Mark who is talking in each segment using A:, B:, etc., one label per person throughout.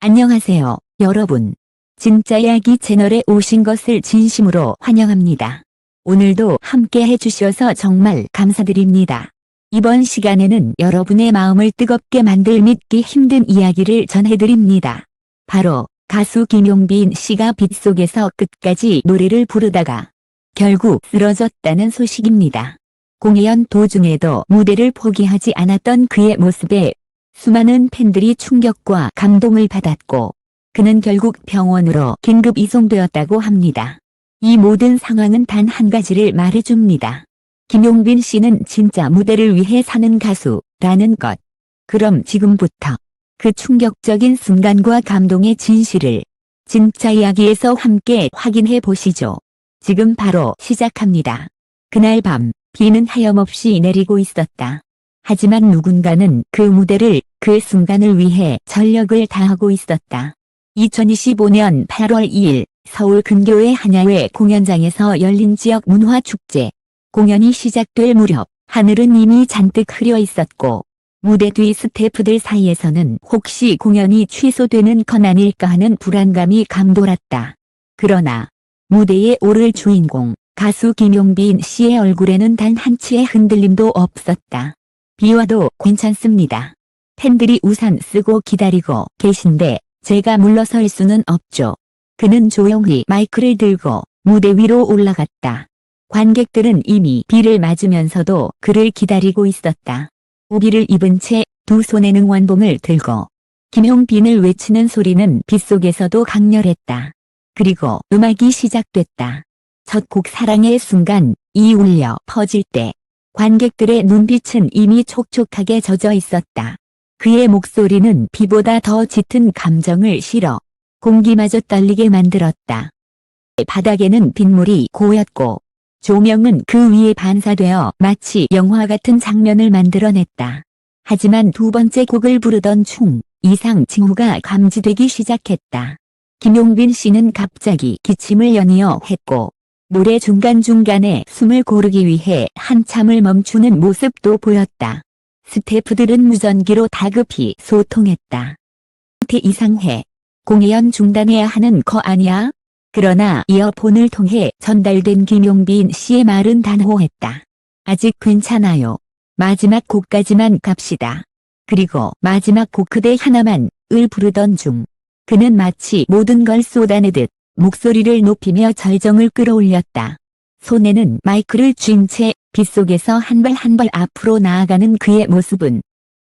A: 안녕하세요, 여러분. 진짜 이야기 채널에 오신 것을 진심으로 환영합니다. 오늘도 함께 해주셔서 정말 감사드립니다. 이번 시간에는 여러분의 마음을 뜨겁게 만들 믿기 힘든 이야기를 전해드립니다. 바로 가수 김용빈 씨가 빗속에서 끝까지 노래를 부르다가 결국 쓰러졌다는 소식입니다. 공연 도중에도 무대를 포기하지 않았던 그의 모습에 수많은 팬들이 충격과 감동을 받았고 그는 결국 병원으로 긴급 이송되었다고 합니다. 이 모든 상황은 단 한 가지를 말해줍니다. 김용빈 씨는 진짜 무대를 위해 사는 가수라는 것. 그럼 지금부터 그 충격적인 순간과 감동의 진실을 진짜 이야기에서 함께 확인해 보시죠. 지금 바로 시작합니다. 그날 밤 비는 하염없이 내리고 있었다. 하지만 누군가는 그 무대를, 그 순간을 위해 전력을 다하고 있었다. 2025년 8월 2일 서울 근교의 한야회 공연장에서 열린 지역 문화축제. 공연이 시작될 무렵 하늘은 이미 잔뜩 흐려 있었고 무대 뒤 스태프들 사이에서는 혹시 공연이 취소되는 건 아닐까 하는 불안감이 감돌았다. 그러나 무대에 오를 주인공 가수 김용빈 씨의 얼굴에는 단 한치의 흔들림도 없었다. 비 와도 괜찮습니다. 팬들이 우산 쓰고 기다리고 계신데 제가 물러설 수는 없죠. 그는 조용히 마이크를 들고 무대 위로 올라갔다. 관객들은 이미 비를 맞으면서도 그를 기다리고 있었다. 우비를 입은 채 두 손에 응원봉을 들고 김용빈을 외치는 소리는 빗속에서도 강렬했다. 그리고 음악이 시작됐다. 첫 곡 사랑의 순간 이 울려 퍼질 때 관객들의 눈빛은 이미 촉촉하게 젖어 있었다. 그의 목소리는 비보다 더 짙은 감정을 실어 공기마저 떨리게 만들었다. 바닥에는 빗물이 고였고 조명은 그 위에 반사되어 마치 영화 같은 장면을 만들어냈다. 하지만 두 번째 곡을 부르던 중 이상 징후가 감지되기 시작했다. 김용빈 씨는 갑자기 기침을 연이어 했고 노래 중간중간에 숨을 고르기 위해 한참을 멈추는 모습도 보였다. 스태프들은 무전기로 다급히 소통했다. 상태 이상해. 공연 중단해야 하는 거 아니야? 그러나 이어폰을 통해 전달된 김용빈 씨의 말은 단호했다. 아직 괜찮아요. 마지막 곡까지만 갑시다. 그리고 마지막 곡 그대 하나만 을 부르던 중 그는 마치 모든 걸 쏟아내듯 목소리를 높이며 절정을 끌어올렸다. 손에는 마이크를 쥔 채 빗속에서 한 발 한 발 앞으로 나아가는 그의 모습은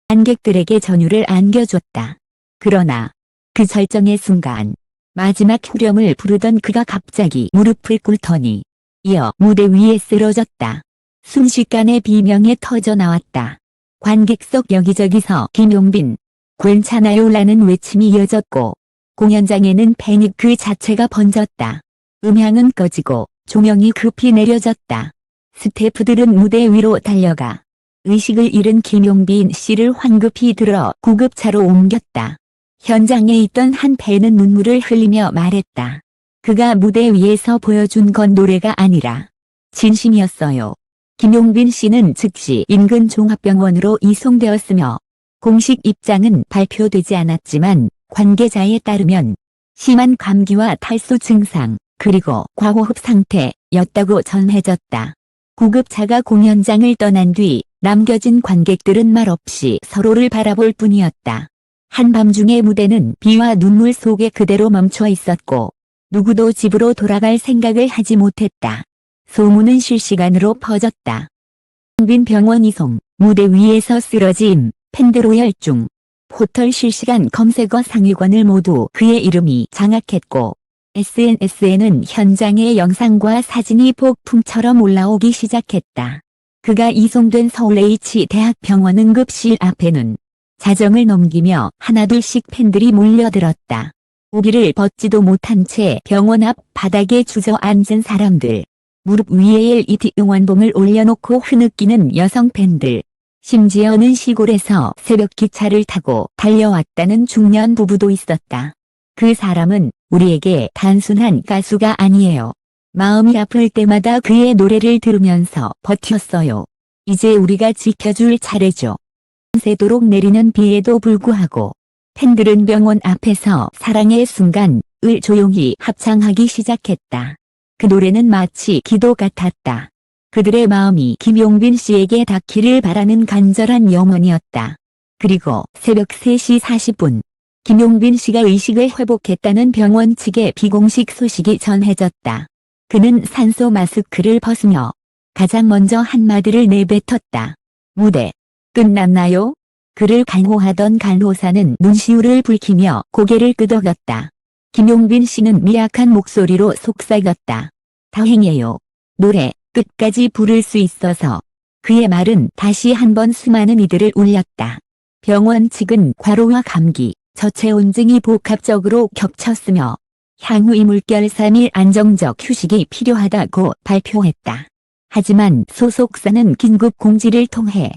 A: 관객들에게 전율을 안겨줬다. 그러나 그 절정의 순간 마지막 후렴을 부르던 그가 갑자기 무릎을 꿇더니 이어 무대 위에 쓰러졌다. 순식간에 비명이 터져 나왔다. 관객석 여기저기서 김용빈 괜찮아요 라는 외침이 이어졌고 공연장에는 패닉 그 자체가 번졌다. 음향은 꺼지고 조명이 급히 내려졌다. 스태프들은 무대 위로 달려가 의식을 잃은 김용빈 씨를 황급히 들어 구급차로 옮겼다. 현장에 있던 한 팬은 눈물을 흘리며 말했다. 그가 무대 위에서 보여준 건 노래가 아니라 진심이었어요. 김용빈 씨는 즉시 인근 종합병원으로 이송되었으며 공식 입장은 발표되지 않았지만 관계자에 따르면 심한 감기와 탈수 증상 그리고 과호흡 상태였다고 전해졌다. 구급차가 공연장을 떠난 뒤 남겨진 관객들은 말없이 서로를 바라볼 뿐이었다. 한밤중의 무대는 비와 눈물 속에 그대로 멈춰 있었고 누구도 집으로 돌아갈 생각을 하지 못했다. 소문은 실시간으로 퍼졌다. 김용빈 병원 이송, 무대 위에서 쓰러짐, 팬들 오열중. 포털 실시간 검색어 상위권을 모두 그의 이름이 장악했고 SNS에는 현장의 영상과 사진이 폭풍처럼 올라오기 시작했다. 그가 이송된 서울 H대학병원 응급실 앞에는 자정을 넘기며 하나둘씩 팬들이 몰려들었다. 우비를 벗지도 못한 채 병원 앞 바닥에 주저앉은 사람들. 무릎 위에 LED 응원봉을 올려놓고 흐느끼는 여성 팬들. 심지어는 시골에서 새벽 기차를 타고 달려왔다는 중년 부부도 있었다. 그 사람은 우리에게 단순한 가수가 아니에요. 마음이 아플 때마다 그의 노래를 들으면서 버텼어요. 이제 우리가 지켜줄 차례죠. 새도록 내리는 비에도 불구하고 팬들은 병원 앞에서 사랑의 순간을 조용히 합창하기 시작했다. 그 노래는 마치 기도 같았다. 그들의 마음이 김용빈 씨에게 닿기를 바라는 간절한 염원이었다. 그리고 새벽 3시 40분, 김용빈 씨가 의식을 회복했다는 병원 측의 비공식 소식이 전해졌다. 그는 산소 마스크를 벗으며 가장 먼저 한마디를 내뱉었다. 무대 끝났나요? 그를 간호하던 간호사는 눈시울을 붉히며 고개를 끄덕였다. 김용빈 씨는 미약한 목소리로 속삭였다. 다행이에요. 노래 끝까지 부를 수 있어서. 그의 말은 다시 한번 수많은 이들을 울렸다. 병원 측은 과로와 감기, 저체온증이 복합적으로 겹쳤으며 향후 이물결 3일 안정적 휴식이 필요하다고 발표했다. 하지만 소속사는 긴급 공지를 통해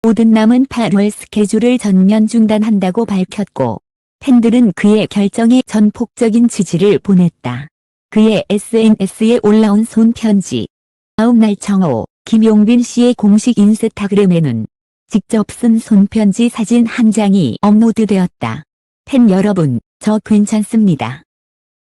A: 모든 남은 8월 스케줄을 전면 중단한다고 밝혔고 팬들은 그의 결정에 전폭적인 지지를 보냈다. 그의 SNS에 올라온 손편지. 다음날 정오, 김용빈 씨의 공식 인스타그램에는 직접 쓴 손편지 사진 한 장이 업로드되었다. 팬 여러분, 저 괜찮습니다.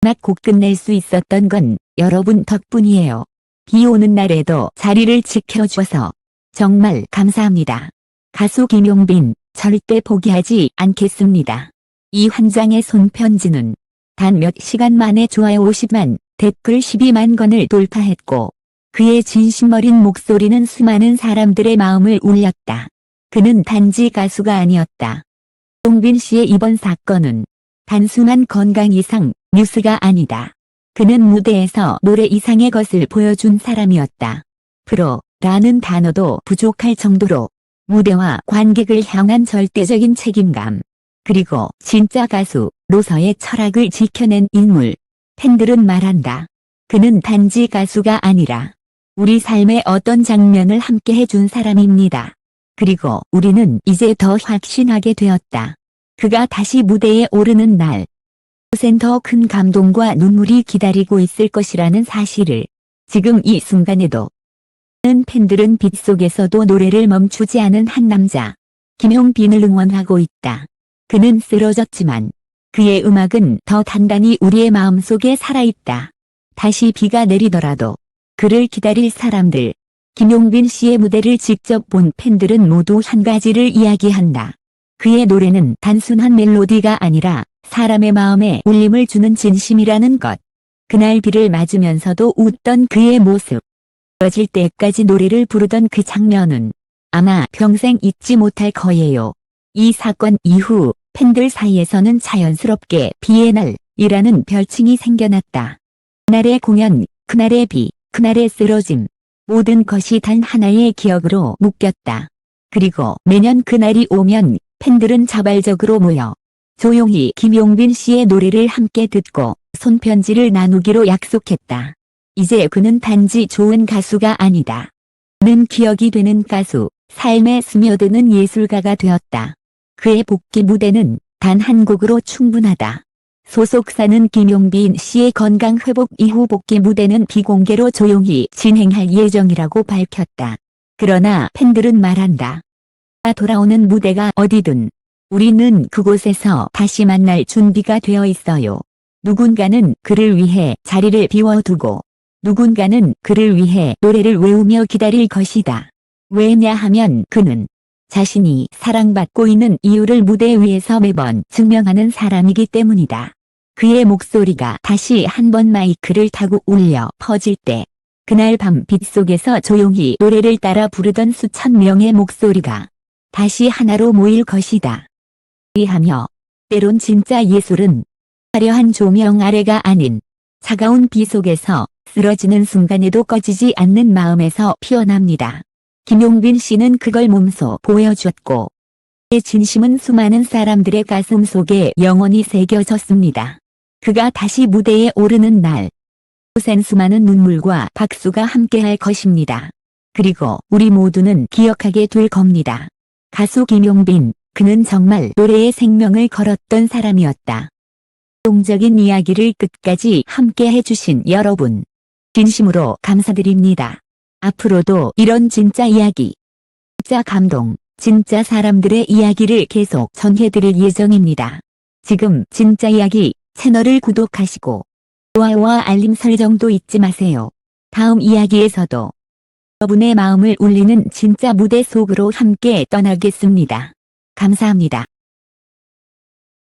A: 막 곧 끝낼 수 있었던 건 여러분 덕분이에요. 비 오는 날에도 자리를 지켜줘서 정말 감사합니다. 가수 김용빈, 절대 포기하지 않겠습니다. 이 한 장의 손편지는 단 몇 시간 만에 좋아요 50만, 댓글 12만 건을 돌파했고 그의 진심 어린 목소리는 수많은 사람들의 마음을 울렸다. 그는 단지 가수가 아니었다. 김용빈 씨의 이번 사건은 단순한 건강 이상 뉴스가 아니다. 그는 무대에서 노래 이상의 것을 보여준 사람이었다. 프로라는 단어도 부족할 정도로 무대와 관객을 향한 절대적인 책임감, 그리고 진짜 가수로서의 철학을 지켜낸 인물. 팬들은 말한다. 그는 단지 가수가 아니라 우리 삶의 어떤 장면을 함께 해준 사람입니다. 그리고 우리는 이제 더 확신하게 되었다. 그가 다시 무대에 오르는 날, 그곳엔 더 큰 감동과 눈물이 기다리고 있을 것이라는 사실을 지금 이 순간에도 팬들은 빛 속에서도 노래를 멈추지 않은 한 남자, 김용빈을 응원하고 있다. 그는 쓰러졌지만 그의 음악은 더 단단히 우리의 마음속에 살아있다. 다시 비가 내리더라도 그를 기다릴 사람들, 김용빈 씨의 무대를 직접 본 팬들은 모두 한 가지를 이야기한다. 그의 노래는 단순한 멜로디가 아니라 사람의 마음에 울림을 주는 진심이라는 것. 그날 비를 맞으면서도 웃던 그의 모습. 떨어질 때까지 노래를 부르던 그 장면은 아마 평생 잊지 못할 거예요. 이 사건 이후 팬들 사이에서는 자연스럽게 비의 날이라는 별칭이 생겨났다. 그날의 공연, 그날의 비, 그날의 쓰러짐. 모든 것이 단 하나의 기억으로 묶였다. 그리고 매년 그날이 오면 팬들은 자발적으로 모여 조용히 김용빈 씨의 노래를 함께 듣고 손편지를 나누기로 약속했다. 이제 그는 단지 좋은 가수가 아니다. 그는 기억이 되는 가수, 삶에 스며드는 예술가가 되었다. 그의 복귀 무대는 단 한 곡으로 충분하다. 소속사는 김용빈 씨의 건강 회복 이후 복귀 무대는 비공개로 조용히 진행할 예정이라고 밝혔다. 그러나 팬들은 말한다. 돌아오는 무대가 어디든 우리는 그곳에서 다시 만날 준비가 되어 있어요. 누군가는 그를 위해 자리를 비워두고 누군가는 그를 위해 노래를 외우며 기다릴 것이다. 왜냐하면 그는 자신이 사랑받고 있는 이유를 무대 위에서 매번 증명하는 사람이기 때문이다. 그의 목소리가 다시 한번 마이크를 타고 울려 퍼질 때 그날 밤 빛 속에서 조용히 노래를 따라 부르던 수천 명의 목소리가 다시 하나로 모일 것이다. 이하며 때론 진짜 예술은 화려한 조명 아래가 아닌 차가운 비 속에서 쓰러지는 순간에도 꺼지지 않는 마음에서 피어납니다. 김용빈 씨는 그걸 몸소 보여줬고 그의 진심은 수많은 사람들의 가슴 속에 영원히 새겨졌습니다. 그가 다시 무대에 오르는 날, 그곳엔 수많은 눈물과 박수가 함께할 것입니다. 그리고 우리 모두는 기억하게 될 겁니다. 가수 김용빈, 그는 정말 노래에 생명을 걸었던 사람이었다. 동적인 이야기를 끝까지 함께 해주신 여러분, 진심으로 감사드립니다. 앞으로도 이런 진짜 이야기, 진짜 감동, 진짜 사람들의 이야기를 계속 전해드릴 예정입니다. 지금 진짜 이야기 채널을 구독하시고 좋아요와 알림 설정도 잊지 마세요. 다음 이야기에서도 여러분의 마음을 울리는 진짜 무대 속으로 함께 떠나겠습니다. 감사합니다.